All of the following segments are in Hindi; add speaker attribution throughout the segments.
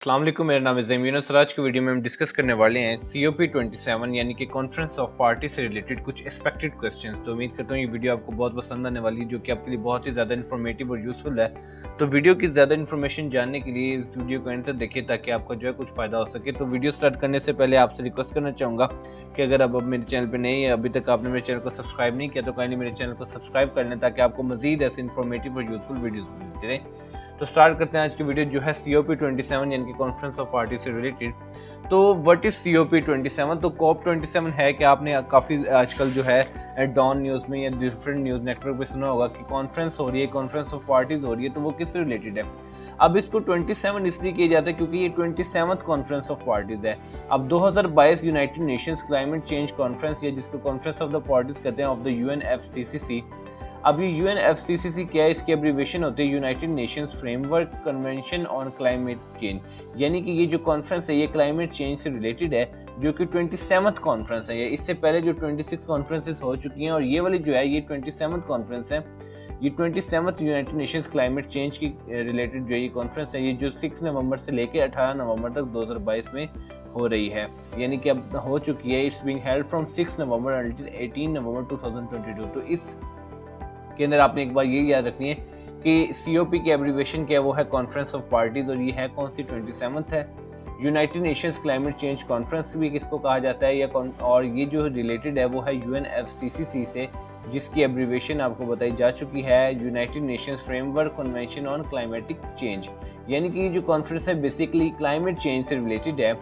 Speaker 1: अस्सलाम वालेकुम, मेरा नाम है ज़मीन यूनुस। आज की वीडियो में हम डिस्कस करने वाले हैं COP27 यानी कि कॉन्फ्रेंस ऑफ पार्टी से रिलेटेड कुछ एक्सपेक्टेड क्वेश्चंस। तो उम्मीद करता हूँ ये वीडियो आपको बहुत पसंद आने वाली है, जो कि आपके लिए बहुत ही ज़्यादा इन्फॉर्मेटिव और यूजफुल है। तो वीडियो की ज़्यादा इन्फॉर्मेशन जानने के लिए इस वीडियो को एंड तक देखिए ताकि आपका जो है कुछ फ़ायदा हो सके। तो वीडियो स्टार्ट करने से पहले आपसे रिक्वेस्ट करना चाहूँगा कि अगर अब मेरे चैनल पर नए हैं, अभी तक आपने मेरे चैनल को सब्सक्राइब नहीं किया, तो काइंडली मेरे चैनल को सब्सक्राइब कर लें ताकि आपको मजीद ऐसे इन्फॉर्मेटिव और यूजफुल वीडियोज़ मिलते रहें। तो स्टार्ट करते हैं आज की वीडियो जो है COP27 यानी कि कॉन्फ्रेंस ऑफ पार्टी से रिलेटेड। तो व्हाट इज COP27? तो COP27 है कि आपने काफ़ी आजकल जो है डॉन न्यूज़ में या डिफरेंट न्यूज़ नेटवर्क पे सुना होगा कि कॉन्फ्रेंस हो रही है, कॉन्फ्रेंस ऑफ पार्टीज हो रही है। तो वो किससे रिलेटेड है? अब इसको 27 इसलिए किया जाता है क्योंकि ये 27th कॉन्फ्रेंस ऑफ पार्टीज है। अब 2022 United Nations climate change conference या जिसको कॉन्फ्रेंस ऑफ द पार्टीज कहते हैं ऑफ द UNFCCC। अब ये UNFCCC क्या है? इसकी एब्रीविएशन होती है united Nations framework Convention on climate change, यानी कि ये जो कॉन्फ्रेंस है ये क्लाइमेट चेंज से रिलेटेड है, जो कि 27th कॉन्फ्रेंस है। इससे पहले जो 26 कॉन्फ्रेंसेस हो चुकी हैं और ये वाली जो है ये 27th कॉन्फ्रेंस है। ये 27th United Nations climate change की रिलेटेड जो ये कॉन्फ्रेंस है, ये जो 6 नवंबर से लेकर 18 नवंबर तक 2022 में हो रही है, यानी कि अब हो चुकी है। It's being held from 6 November until 18 नवंबर 2022। तो इस के अंदर आपने एक बार ये याद रखनी है कि COP की एब्रीविएशन क्या है? वो है कॉन्फ्रेंस ऑफ पार्टीज, और ये है कौन सी? 27th है। United Nations climate change conference भी किसको कहा जाता है और ये जो रिलेटेड है वो है UNFCCC से, जिसकी एब्रीविएशन आपको बताई जा चुकी है united Nations framework Convention on climatic change. यानी कि जो कॉन्फ्रेंस है बेसिकली क्लाइमेट चेंज से रिलेटेड है,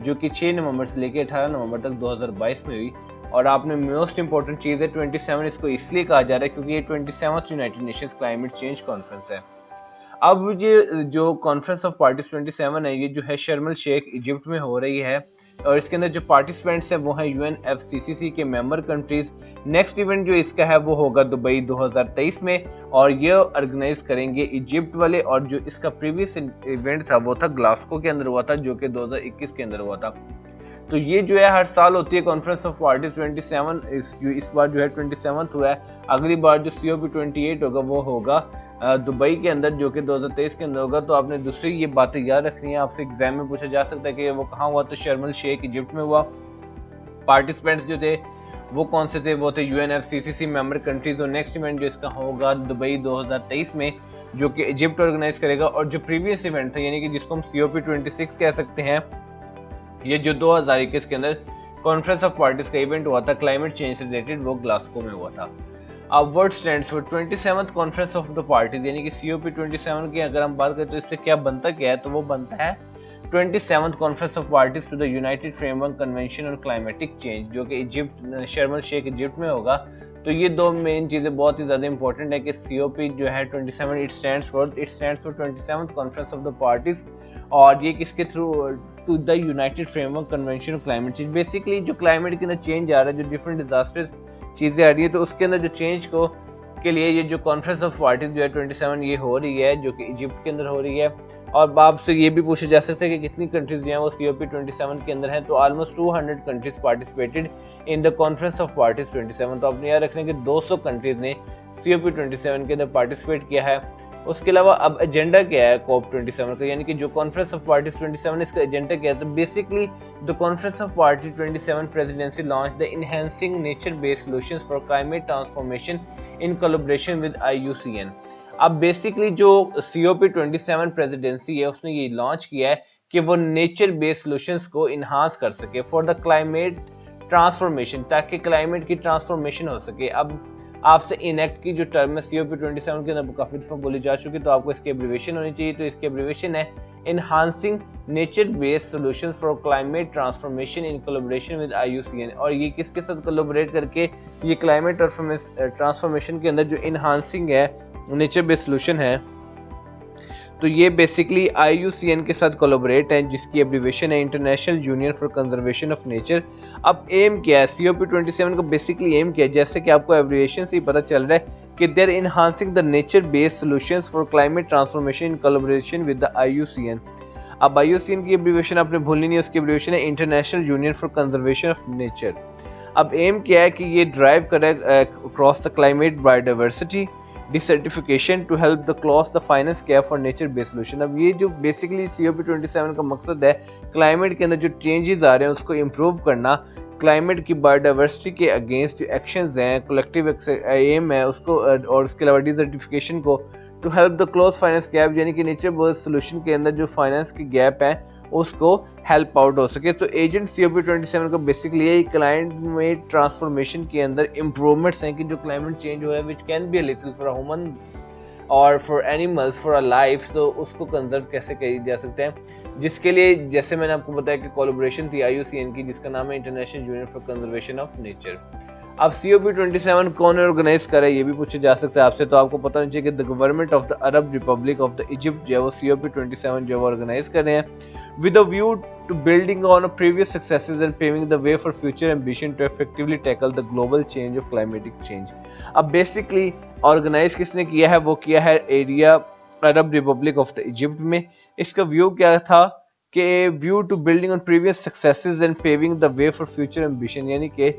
Speaker 1: जो कि 6 नवंबर से लेकर 18 नवंबर तक 2022 में हुई। और आपने मोस्ट इंपॉर्टेंट चीज़ है 27 इसको इसलिए कहा जा रहा है क्योंकि ये 27th United Nations climate change conference है। अब ये जो कॉन्फ्रेंस ऑफ पार्टीज 27 है, ये जो है शर्म एल शेख इजिप्ट में हो रही है, और इसके अंदर जो पार्टिसिपेंट्स हैं वो हैं UNFCCC के मेंबर कंट्रीज। नेक्स्ट इवेंट जो इसका है वो होगा दुबई 2023 में, और ये ऑर्गेनाइज करेंगे इजिप्ट वाले। और जो इसका प्रीवियस इवेंट था वो था ग्लासगो के अंदर हुआ था, जो कि 2021 के अंदर हुआ था। तो ये जो है हर साल होती है कॉन्फ्रेंस ऑफ पार्टीज 27। इस बार जो है 27th हुआ है। अगली बार जो COP28 होगा वो होगा दुबई के अंदर, जो कि 2023 के अंदर होगा। तो आपने दूसरी ये बातें याद रखनी है, आपसे एग्जाम में पूछा जा सकता है कि वो कहाँ हुआ? तो शर्म एल शेख इजिप्ट में हुआ। पार्टिसिपेंट्स जो थे वो कौन से थे? वो थे UNFCCC मेंबर कंट्रीज। और नेक्स्ट इवेंट जो इसका होगा दुबई 2023 में, जो कि इजिप्ट ऑर्गेनाइज करेगा। और जो प्रीवियस इवेंट था, यानी कि जिसको हम COP26 कह सकते हैं, ये जो 2021 के अंदर कॉन्फ्रेंस ऑफ पार्टीज का इवेंट हुआ था क्लाइमेट चेंज से रिलेटेड, वो ग्लासगो में हुआ था। अब word stands for 27th conference of the parties, यानी कि COP27 की अगर हम बात करें तो इससे क्या बनता क्या है? तो वो बनता है 27th conference of parties to the United Framework Convention on climatic change, जो कि इजिप्ट शर्म एल शेख इजिप्ट में होगा। तो ये दो मेन चीज़ें बहुत ही ज़्यादा इंपॉर्टेंट है कि COP जो है 27 it stands for 27th conference of the parties, और ये किसके through? To the United Framework convention of climate change. Basically जो क्लाइमेट के अंदर चेंज आ रहा है, जो डिफरेंट डिजास्टर्स चीज़ें आ रही है, तो उसके अंदर जो चेंज को के लिए ये जो कॉन्फ्रेंस ऑफ पार्टीज जो है 27 ये हो रही है, जो कि इजिप्ट के अंदर हो रही है। और आपसे ये भी पूछा जा सकता है कि कितनी कंट्रीज जो हैं वो COP27 के अंदर हैं। तो almost 200 countries participated in the conference of parties 27। तो आपने याद रखना कि 200 कंट्रीज ने COP27 के अंदर पार्टिसिपेट किया है। उसके अलावा अब एजेंडा क्या है COP27 का, यानी कि जो कॉन्फ्रेंस ऑफ पार्टीज 27 इसका एजेंडा क्या है? तो basically the conference of party 27 presidency launch the enhancing nature based solutions for climate transformation in collaboration with IUCN। अब बेसिकली जो COP27 प्रेसिडेंसी है उसने ये लॉन्च किया है कि वो नेचर बेस्ड सॉल्यूशंस को इन्हांस कर सके फॉर द क्लाइमेट ट्रांसफॉर्मेशन, ताकि क्लाइमेट की ट्रांसफॉर्मेशन हो सके। अब आपसे इनएक्ट की जो टर्म है COP27 के अंदर काफी दफा बोली जा चुकी है, तो आपको इसकी एब्रीविएशन होनी चाहिए। तो इसकी एब्रीविएशन है enhancing nature based solutions for climate transformation in collaboration with IUCN। और ये किसके साथ कोलैबोरेट करके ये क्लाइमेट ट्रांसफॉर्मेशन के अंदर जो इनहांसिंग है नेचर बेस्ड सॉल्यूशन है, तो ये बेसिकली IUCN के साथ कोलैबोरेट है, जिसकी एब्रीविएशन है international union for conservation of nature. अब एम क्या है COP27 का? बेसिकली एम क्या है, जैसे कि आपको एब्रीविएशन से ही पता चल रहा है कि they are enhancing the nature based solutions for climate transformation in collaboration with the IUCN। अब IUCN की एब्रीविएशन आपने भूलनी नहीं है, उसकी एब्रीविएशन है international union for conservation of nature. अब एम क्या है कि ये ड्राइव करे across the climate biodiversity desertification to help the close the finance gap for nature based solution. अब ये जो बेसिकली COP27 का मकसद है क्लाइमेट के अंदर जो चेंजेस आ रहे हैं उसको इम्प्रूव करना, क्लाइमेट की बायोडाइवर्सिटी के अगेंस्ट जो एक्शंस हैं, कलेक्टिव एम है उसको, और उसके अलावा डिसर्टिफिकेशन को to help the close finance gap, यानी कि नेचर बेस्ड सोल्यूशन के अंदर जो फाइनेंस की गैप है उसको हेल्प आउट हो सके। तो एजेंट COP27 का बेसिकली यही क्लाइमेट ट्रांसफॉर्मेशन के अंदर इम्प्रूवमेंट्स हैं कि जो क्लाइमेट चेंज हो रहा है which can be a little for human और for animals for a life, तो उसको कंजर्व कैसे किया जा सकते हैं, जिसके लिए जैसे मैंने आपको बताया कि कोलैबोरेशन थी IUCN की जिसका नाम है international union for conservation of nature. अब COP27 कौन ऑर्गेनाइज करे ये भी पूछा जा सकता है आपसे, तो आपको पता होना चाहिए कि the government of the Arab Republic of the Egypt जो है वो COP27 जो है ऑर्गेनाइज कर रहे हैं with a view to building on previous successes and paving the way for future ambition to effectively tackle the global change of climatic change। अब बेसिकली ऑर्गेनाइज किसने किया है, वो किया है area Arab Republic of the Egypt में। इसका व्यू क्या था कि view to building on previous successes and paving the way for future ambition, यानी कि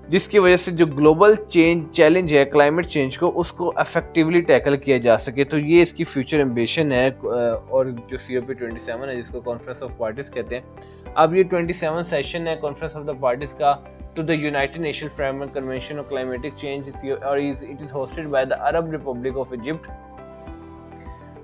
Speaker 1: जिसकी वजह से जो ग्लोबल चेंज चैलेंज है क्लाइमेट चेंज को उसको इफेक्टिवली टैकल किया जा सके। तो ये इसकी फ्यूचर एम्बिशन है और जो COP27 है जिसको कॉन्फ्रेंस ऑफ पार्टीज कहते हैं। अब ये 27 सेशन है कॉन्फ्रेंस ऑफ द पार्टीज का to the united nation framework convention of climatic change और it is hosted by the Arab Republic of Egypt.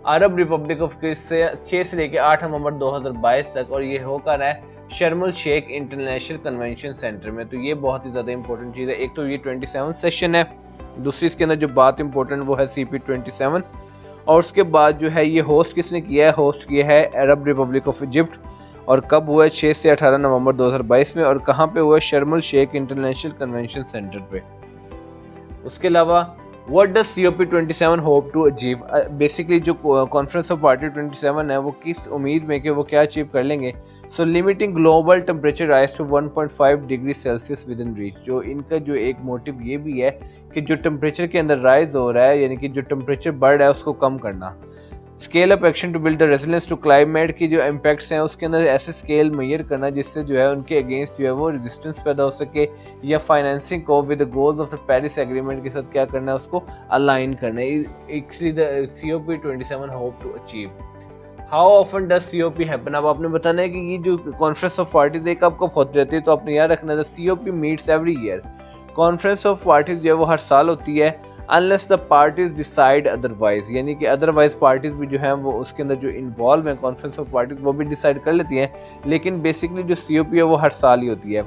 Speaker 1: Arab Republic of 6 से लेकर 8 नवंबर 2022 तक, और ये होकर है शर्मुल शेख इंटरनेशनल कन्वेंशन सेंटर में। तो ये बहुत ही ज़्यादा इंपॉर्टेंट चीज़ है। एक तो ये 27 सेशन है, दूसरी इसके अंदर जो बात इंपॉर्टेंट वो है CP27, और उसके बाद जो है ये होस्ट किसने किया है, होस्ट किया है अरब रिपब्लिक ऑफ इजिप्ट। और कब हुआ है, 6 से 18 नवंबर 2022 में, और कहाँ पे हुआ है, शर्मुल शेख इंटरनेशनल कन्वेंशन सेंटर पे। उसके अलावा What does COP27 hope to achieve? Basically जो कॉन्फ्रेंस ऑफ पार्टी 27 है वो किस उम्मीद में कि वो क्या अचीव कर लेंगे। So limiting global temperature rise to 1.5 degree celsius within reach. जो इनका जो एक मोटिव ये भी है कि जो टेम्परेचर के अंदर राइज हो रहा है, यानी कि जो टेम्परेचर बढ़ रहा है उसको कम करना। Scale up action to build the resilience to climate की जो इम्पैक्ट्स हैं उसके अंदर ऐसे स्केल मेजर करना जिससे जो है उनके अगेंस्ट जो है वो रेजिस्टेंस पैदा हो सके, या फाइनेंसिंग को with the goals of the Paris Agreement के साथ क्या करना है उसको अलाइन करना है। Actually the COP27 hope to achieve. How often does COP happen? अब आपने बताना है कि ये जो कॉन्फ्रेंस ऑफ पार्टीज एक कब होती रहती है, तो आपने याद रखना है COP meets every year. Conference of parties जो है वो हर साल होती है unless the parties decide otherwise, यानी कि अदरवाइज पार्टीज भी जो है वो उसके अंदर जो इन्वॉल्व है कॉन्फ्रेंस ऑफ पार्टीज वो भी डिसाइड कर लेती हैं, लेकिन बेसिकली जो COP है वो हर साल ही होती है।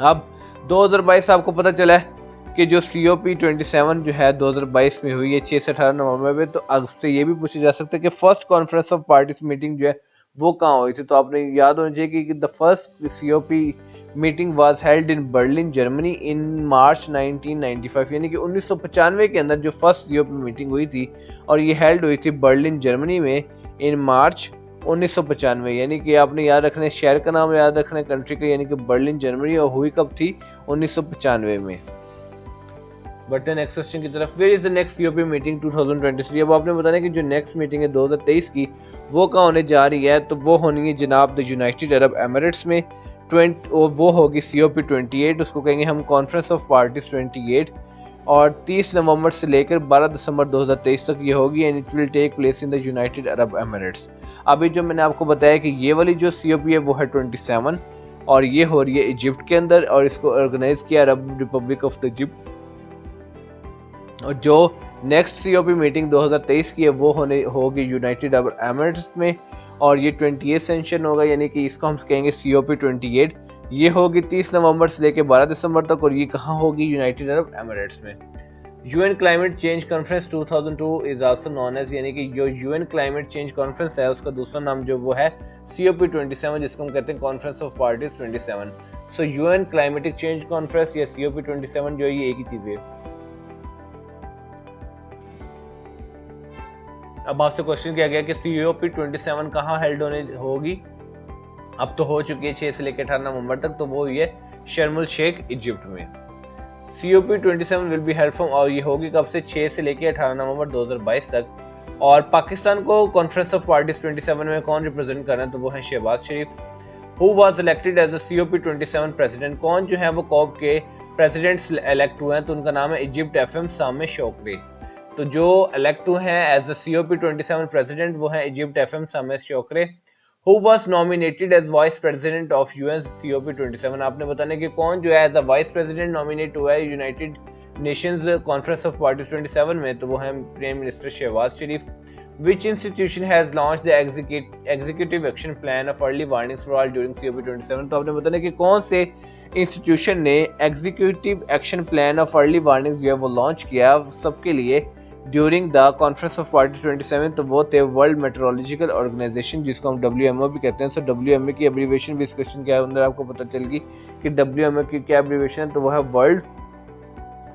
Speaker 1: अब 2022 आपको पता चला है कि जो COP27 जो है 2022 में हुई है 6 से 18 नवंबर में, तो अब से ये भी पूछा जा सकता है कि first conference of parties meeting जो है वो कहाँ हुई थी। तो आपने याद होना चाहिए कि the first COP meeting was held in Berlin Germany in March 1995, यानी कि 1995 के अंदर जो फर्स्ट COP मीटिंग हुई थी और ये हेल्ड हुई थी बर्लिन जर्मनी में इन मार्च 1995, यानी कि आपने याद रखना है शहर का नाम याद रखना है कंट्री का, यानी कि बर्लिन जर्मनी, और हुई कब थी 1995 में। बढ़ते नेक्स्ट क्वेश्चन की तरफ। Where is the next COP meeting 2023? अब आपने बताना है कि जो नेक्स्ट मीटिंग है 2023 की वो कहाँ होने जा रही है, तो वो होनी है जनाब द यूनाइटेड अरब एमिरेट्स में। वो होगी COP28, उसको कहेंगे हम कॉन्फ्रेंस ऑफ पार्टीज 28, और 30 नवंबर से लेकर 12 दिसंबर 2023 तक ये होगी, and it will take place in the United Arab Emirates. अभी जो मैंने आपको बताया कि ये वाली जो COP है वो है 27, और ये हो रही है इजिप्ट के अंदर, और इसको ऑर्गेनाइज किया Arab Republic of the Egypt. और जो नेक्स्ट COP मीटिंग 2023 की है वो होगी यूनाइटेड अरब एमिरेट्स में, और ये 28 सेशन होगा, यानी कि इसको हम कहेंगे COP28। ये होगी 30 नवंबर से लेकर 12 दिसंबर तक, और ये कहाँ होगी, यूनाइटेड अरब एमिरेट्स में। UN climate change conference 2002 is also known as, यानी कि जो UN क्लाइमेट चेंज कॉन्फ्रेंस है उसका दूसरा नाम जो वो है COP27, जिसको हम कहते हैं conference of parties 27। So UN climatic change conference या COP27 जो है ये एक ही चीज है। अब आपसे क्वेश्चन किया गया कि COP27 कहाँ हेल्ड होगी। अब तो हो चुकी है 6 से लेकर 18 नवंबर तक, तो वो ये शर्मुल शेख इजिप्ट में। COP27 will be held from, और ये होगी कब से, 6 से लेकर 18 नवंबर 2022 तक। और पाकिस्तान को कॉन्फ्रेंस ऑफ पार्टीज 27 में कौन रिप्रेजेंट कर रहा है, तो वो है Shahbaz Sharif. Who was elected as the COP27 president? कौन जो है वो कॉप के प्रेसिडेंट्स इलेक्ट हुए हैं, तो उनका नाम है इजिप्ट FM सामे शोकरे। तो जो इलेक्ट हुए हैं एज द COP27 प्रेसिडेंट वो हैं Egypt FM Sameh Shoukry, who was nominated as vice president of UN COP27। आपने बताना कि कौन जो है as a vice president nominate हुआ है united nations conference of parties 27 में, तो वो है prime minister Shahbaz Sharif. Which institution has launched the executive action plan of early warnings for all during COP27? तो आपने बताना कि कौन से इंस्टीट्यूशन ने executive action plan of early warning जो है वो लॉन्च किया सबके लिए during the conference of party 27। तो वो थे वर्ल्ड मेट्रोलॉजिकल ऑर्गेनाइजेशन, जिसको हम WMO भी कहते हैं। सो WMO की एब्रीविएशन भी इस क्वेश्चन के अंदर आपको पता चलेगी कि WMO की क्या एब्रीविएशन है, तो वो है वर्ल्ड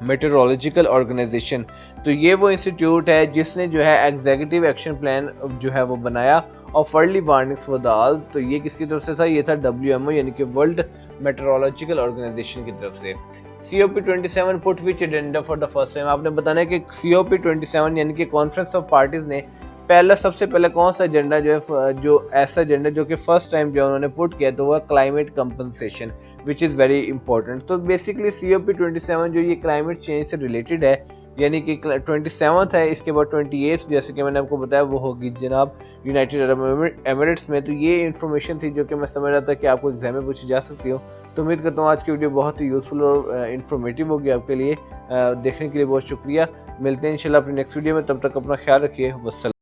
Speaker 1: मेट्रोलॉजिकल ऑर्गेनाइजेशन। तो ये वो इंस्टीट्यूट है जिसने जो है एग्जीक्यूटिव एक्शन प्लान जो है वो बनाया of early warnings for the all. तो ये किसकी तरफ से था, ये था WMO यानी कि वर्ल्ड मेट्रोलॉजिकल ऑर्गेनाइजेशन की तरफ से। COP27 put which agenda for the first time. आपने बताना है कि COP27 यानी कि कॉन्फ्रेंस ऑफ पार्टीज ने सबसे पहले कौन सा एजेंडा जो है, जो ऐसा एजेंडा जो कि फर्स्ट टाइम जो उन्होंने पुट किया, तो वह climate compensation, which is very important. तो बेसिकली COP27 जो ये क्लाइमेट चेंज से रिलेटेड है, यानी कि 27th है, इसके बाद 28th जैसे कि मैंने आपको बताया वो होगी जनाब यूनाइटेड अरब एमिरेट्स में। तो ये इन्फॉर्मेशन थी जो कि मैं समझ रहा था कि आपको एग्जाम में पूछी जा सकती हो। तो उम्मीद करता हूँ आज की वीडियो बहुत ही यूजफुल और इन्फॉर्मेटिव होगी आपके लिए। देखने के लिए बहुत शुक्रिया। मिलते हैं इंशाल्लाह अपनी नेक्स्ट वीडियो में, तब तक अपना ख्याल रखिए। वस्सलाम।